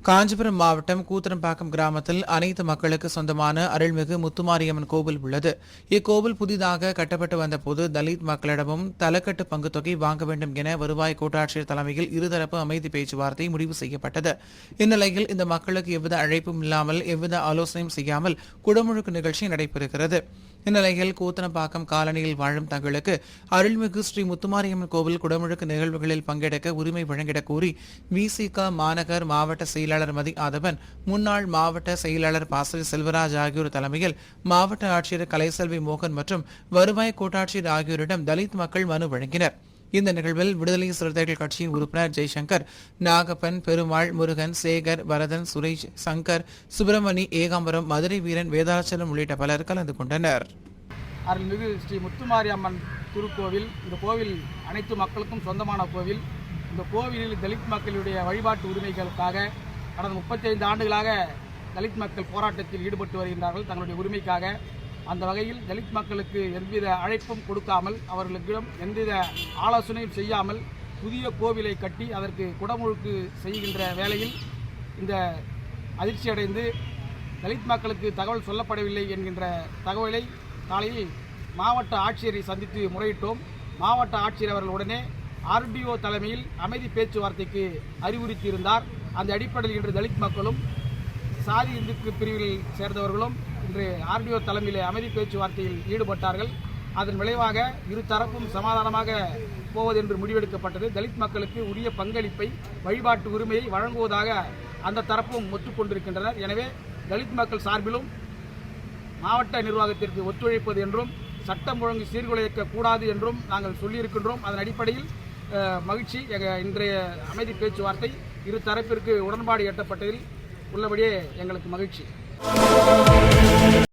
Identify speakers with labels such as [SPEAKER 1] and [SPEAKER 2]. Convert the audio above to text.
[SPEAKER 1] காஞ்சிபுரம் மாவட்டம் கூத்தரம்பாக்கம் கிராமத்தில் அனைத்து மக்களுக்கு சொந்தமான அருள்மிகு முத்துமாரியம்மன் கோவில் உள்ளது. இக்கோவில் புதிதாக கட்டப்பட்டு வந்தபோது தலித் மக்களிடமும் தலக்கட்டு பங்குத் தொகை வாங்க வேண்டும் என வருவாய் கோட்டாட்சியர் தலைமையில் இருதரப்பு அமைதி பேச்சுவார்த்தை முடிவு செய்யப்பட்டது. இந்நிலையில் இந்த மக்களுக்கு எவ்வித அழைப்பும் இல்லாமல் எவ்வித ஆலோசனையும் செய்யாமல் குடமுழுக்கு நிகழ்ச்சி நடைபெறுகிறது. இந்நிலையில் கூத்தனப்பாக்கம் காலனியில் வாழும் தங்களுக்கு அருள்மிகு ஸ்ரீ முத்துமாரியம்மன் கோவில் குடமுழுக்கு நிகழ்வுகளில் பங்கெடுக்க உரிமை வழங்கிடக் கோரி விசிக மாநகர் மாவட்ட செயலாளர் மதி ஆதவன், முன்னாள் மாவட்ட செயலாளர் பாசறை செல்வராஜ் ஆகியோர் தலைமையில் மாவட்ட ஆட்சியர் கலைசெல்வி மோகன் மற்றும் வருவாய் கோட்டாட்சியர் ஆகியோரிடம் தலித் மக்கள் மனு வழங்கினர். இந்த நிகழ்வில் விடுதலை சிறுத்தைகள் கட்சியின் உறுப்பினர் ஜெய்சங்கர், நாகப்பன், பெருமாள், முருகன், சேகர், வரதன், சுரேஷ், சங்கர், சுப்பிரமணி, ஏகாம்பரம், மதுரை வீரன், வேதாச்சலம் உள்ளிட்ட பலர் கலந்து கொண்டனர்.
[SPEAKER 2] அருள்மிகு ஸ்ரீ முத்துமாரியம்மன் திருக்கோவில். இந்த கோவில் அனைத்து மக்களுக்கும் சொந்தமான கோவில். இந்த கோவிலில் தலித் மக்களுடைய வழிபாட்டு உரிமைகளுக்காக கடந்த 35 ஆண்டுகளாக தலித் மக்கள் போராட்டத்தில் ஈடுபட்டு வருகின்றார்கள் தங்களுடைய உரிமைக்காக. அந்த வகையில் தலித் மக்களுக்கு எவ்வித அழைப்பும் கொடுக்காமல், அவர்களுக்கிடம் எந்தவித ஆலோசனையும் செய்யாமல் புதிய கோவிலை கட்டி அதற்கு குடமுழுக்கு செய்கின்ற வேளையில் இந்த அதிர்ச்சியடைந்து தலித் மக்களுக்கு தகவல் சொல்லப்படவில்லை என்கின்ற தகவலை காலையில் மாவட்ட ஆட்சியரை சந்தித்து முறையிட்டோம். மாவட்ட ஆட்சியர் அவர்கள் உடனே ஆர்டிஓ தலைமையில் அமைதி பேச்சுவார்த்தைக்கு அறிவுறுத்தியிருந்தார். அந்த அடிப்படையில் இன்று தலித் மக்களும் சாதி இந்து பிரிவில் சேர்ந்தவர்களும் இன்று ஆர்டிஓ தலைமையில் அமைதி பேச்சுவார்த்தையில் ஈடுபட்டார்கள். அதன் விளைவாக இரு தரப்பும் சமாதானமாக போவது என்று முடிவெடுக்கப்பட்டது. தலித் மக்களுக்கு உரிய பங்களிப்பை, வழிபாட்டு உரிமையை வழங்குவதாக அந்த தரப்பும் ஒத்துக்கொண்டிருக்கின்றனர். எனவே தலித் மக்கள் சார்பிலும் மாவட்ட நிர்வாகத்திற்கு ஒத்துழைப்பது என்றும் சட்டம் ஒழுங்கு சீர்குலைக்கக்கூடாது என்றும் நாங்கள் சொல்லியிருக்கின்றோம். அதன் அடிப்படையில் மகிழ்ச்சி. இன்றைய அமைதி பேச்சுவார்த்தை இரு தரப்பிற்கு உடன்பாடு எட்டப்பட்டதில் உள்ளபடியே எங்களுக்கு மகிழ்ச்சி.